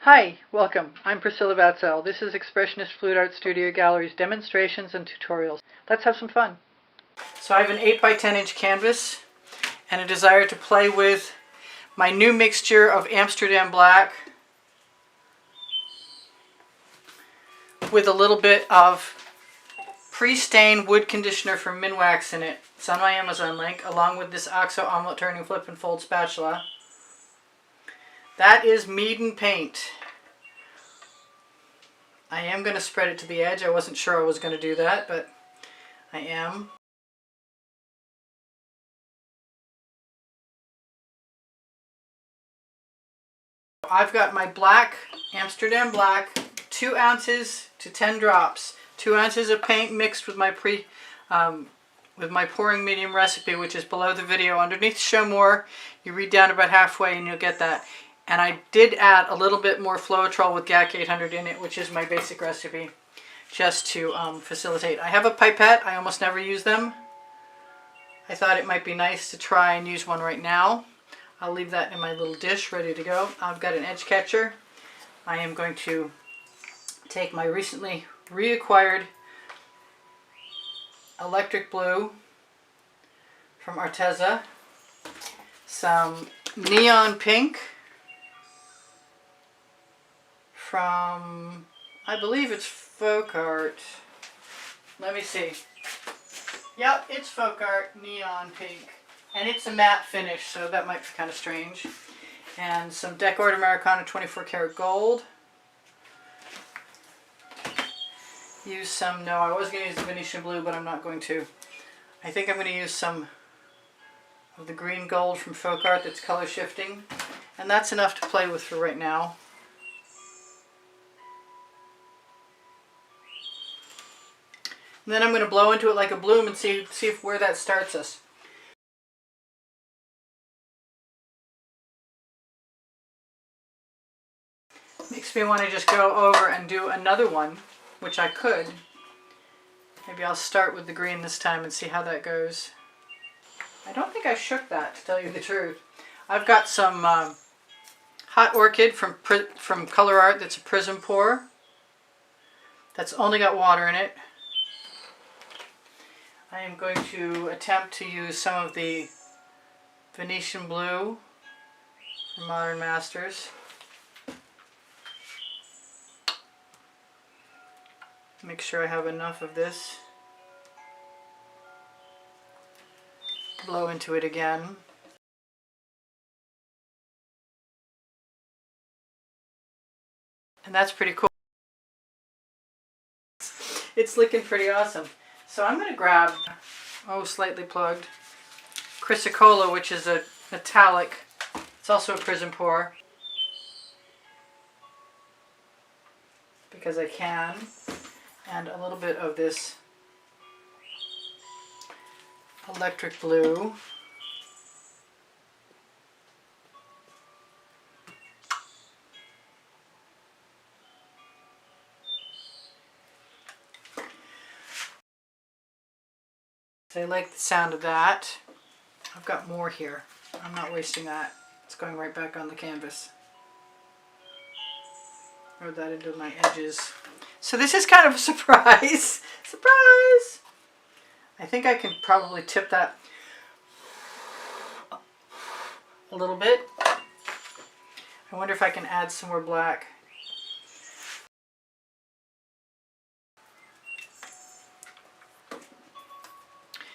Hi, welcome. I'm Priscilla Batzell. This is Expressionist Fluid Art Studio Gallery's demonstrations and tutorials. Let's have some fun. So I have an 8 by 10 inch canvas and a desire to play with my new mixture of Amsterdam Black with a little bit of pre-stained wood conditioner from Minwax in it. It's on my Amazon link, along with this OXO omelet turning flip and fold spatula. That is Meeden paint. I am going to spread it to the edge. I wasn't sure I was going to do that, but I am. I've got my black, Amsterdam Black, 2 ounces to 10 drops. 2 ounces of paint mixed with my pouring medium recipe, which is below the video. Underneath show more, you read down about halfway and you'll get that. And I did add a little bit more Floetrol with GAC 800 in it, which is my basic recipe, just to facilitate. I have a pipette. I almost never use them. I thought it might be nice to try and use one right now. I'll leave that in my little dish ready to go. I've got an edge catcher. I am going to take my recently reacquired electric blue from Orchid, some neon pink from, I believe it's Folkart. Let me see. Yep, it's Folkart neon pink. And it's a matte finish, so that might be kind of strange. And some Decor Americana 24 karat gold. Use some, no, I was going to use the Venetian blue, but I'm not going to. I think I'm going to use some of the green gold from Folkart that's color shifting. And that's enough to play with for right now. And then I'm going to blow into it like a bloom and see if where that starts us. Makes me want to just go over and do another one, which I could. Maybe I'll start with the green this time and see how that goes. I don't think I shook that, to tell you the truth. I've got some hot orchid from Colourarte that's a Prizm pour. That's only got water in it. I am going to attempt to use some of the Venetian blue from Modern Masters. Make sure I have enough of this. Blow into it again. And that's pretty cool. It's looking pretty awesome. So I'm going to grab, slightly plugged, Chrysocolla, which is a metallic. It's also a Prizm pour. Because I can. And a little bit of this electric blue. So I like the sound of that. I've got more here. I'm not wasting that. It's going right back on the canvas. Throw that into my edges. So this is kind of a surprise. Surprise! I think I can probably tip that a little bit. I wonder if I can add some more black.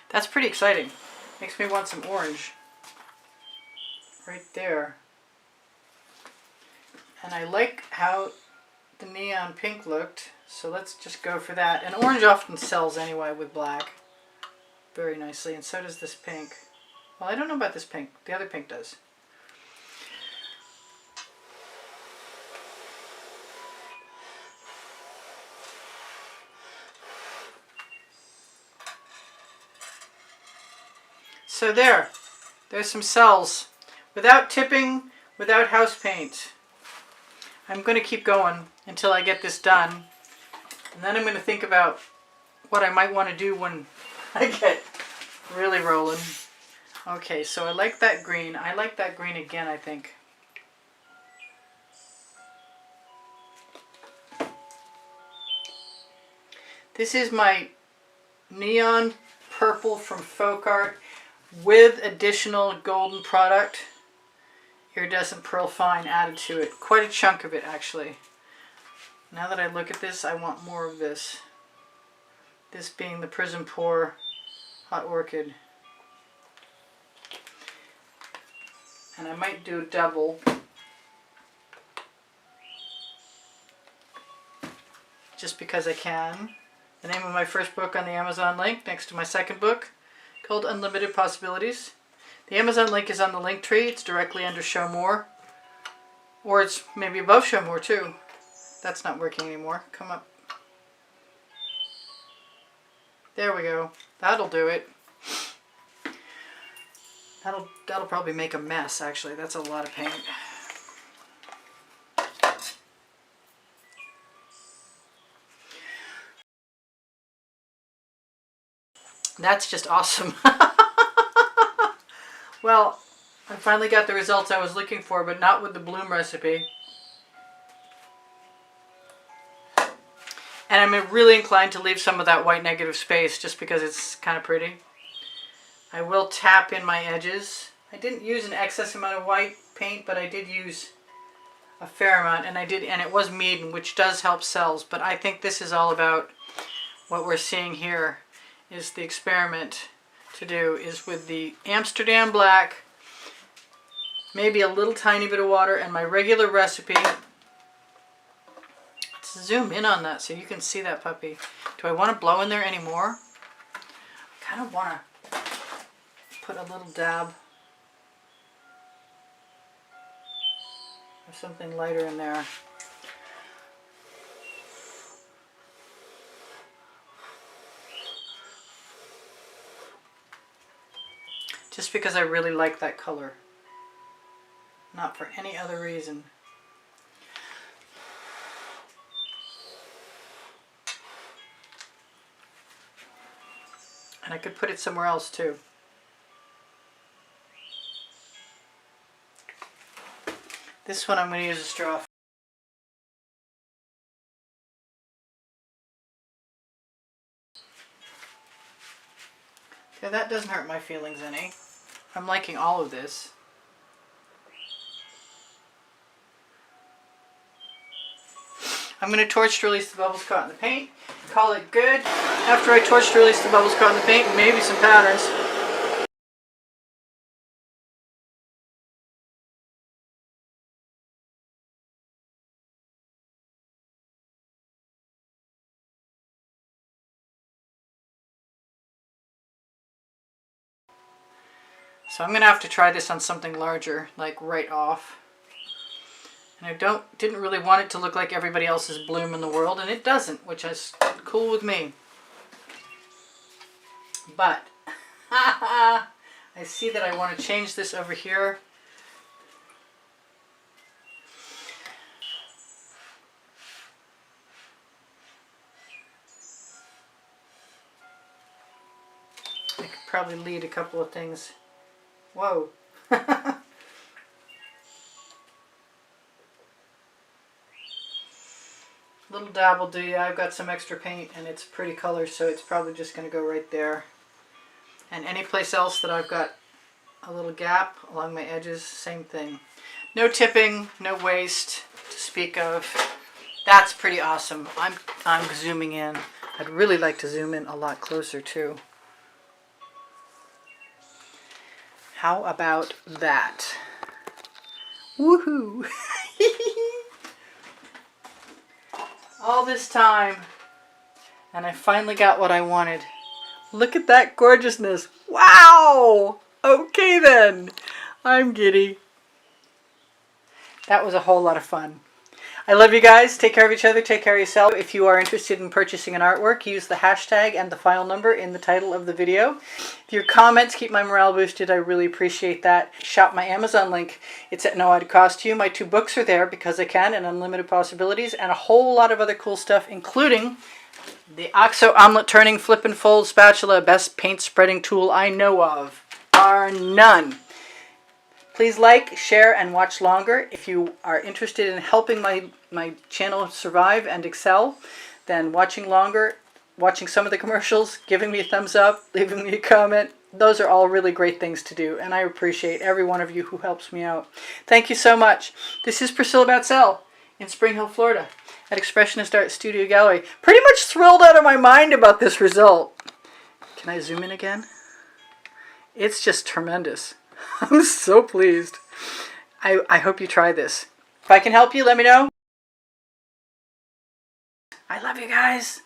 That's pretty exciting. Makes me want some orange. Right there. And I like how the neon pink looked, so let's just go for that. And orange often sells anyway with black very nicely, and so does this pink. Well, I don't know about this pink. The other pink does. So there's some cells. Without tipping, without house paint. I'm going to keep going until I get this done. And then I'm going to think about what I might want to do when I get really rolling. Okay, so I like that green. I like that green again, I think. This is my neon purple from Folkart with additional golden product, iridescent pearl fine added to it. Quite a chunk of it, actually. Now that I look at this, I want more of this. This being the Prizm Pour Hot Orchid. And I might do a double. Just because I can. The name of my first book on the Amazon link next to my second book called Unlimited Possibilities. The Amazon link is on the link tree. It's directly under Show More. Or it's maybe above Show More too. That's not working anymore. Come up. There we go. That'll do it. That'll probably make a mess, actually. That's a lot of paint. That's just awesome. Well, I finally got the results I was looking for, but not with the bloom recipe. And I'm really inclined to leave some of that white negative space just because it's kind of pretty. I will tap in my edges. I didn't use an excess amount of white paint, but I did use a fair amount, and it was Meeden, which does help cells. But I think this is all about what we're seeing here. Is the experiment to do is with the Amsterdam Black, maybe a little tiny bit of water, and my regular recipe. Let's zoom in on that so you can see that puppy. Do I want to blow in there anymore? I kind of want to put a little dab of something lighter in there. Just because I really like that color. Not for any other reason. And I could put it somewhere else too. This one I'm going to use a straw. Yeah, that doesn't hurt my feelings any. I'm liking all of this. I'm going to torch to release the bubbles caught in the paint. Call it good. After I torch to release the bubbles caught in the paint, maybe some patterns. So I'm going to have to try this on something larger, like right off. And I didn't really want it to look like everybody else's bloom in the world, and it doesn't, which is cool with me. But I see that I want to change this over here. I could probably lead a couple of things. Whoa. Little dab will do ya. I've got some extra paint and it's pretty color, so it's probably just going to go right there. And any place else that I've got a little gap along my edges, same thing. No tipping, no waste to speak of. That's pretty awesome. I'm zooming in. I'd really like to zoom in a lot closer too. How about that? Woohoo! All this time, and I finally got what I wanted. Look at that gorgeousness. Wow! Okay then. I'm giddy. That was a whole lot of fun. I love you guys. Take care of each other. Take care of yourself. If you are interested in purchasing an artwork, use the hashtag and the file number in the title of the video. If your comments keep my morale boosted, I really appreciate that. Shop my Amazon link. It's at no added cost to you. My 2 books are there because I can, and Unlimited Possibilities, and a whole lot of other cool stuff, including the OXO Omelet Turning Flip and Fold Spatula, best paint spreading tool I know of, bar none. Please like, share, and watch longer. If you are interested in helping my channel survive and excel, then watching longer watching some of the commercials, giving me a thumbs up, leaving me a comment. Those are all really great things to do, and I appreciate every one of you who helps me out. Thank you so much. This is Priscilla Batzell in Spring Hill, Florida at Expressionist Art Studio Gallery. Pretty much thrilled out of my mind about this result. Can I zoom in again? It's just tremendous. I'm so pleased. I hope you try this. If I can help you, let me know. I love you guys.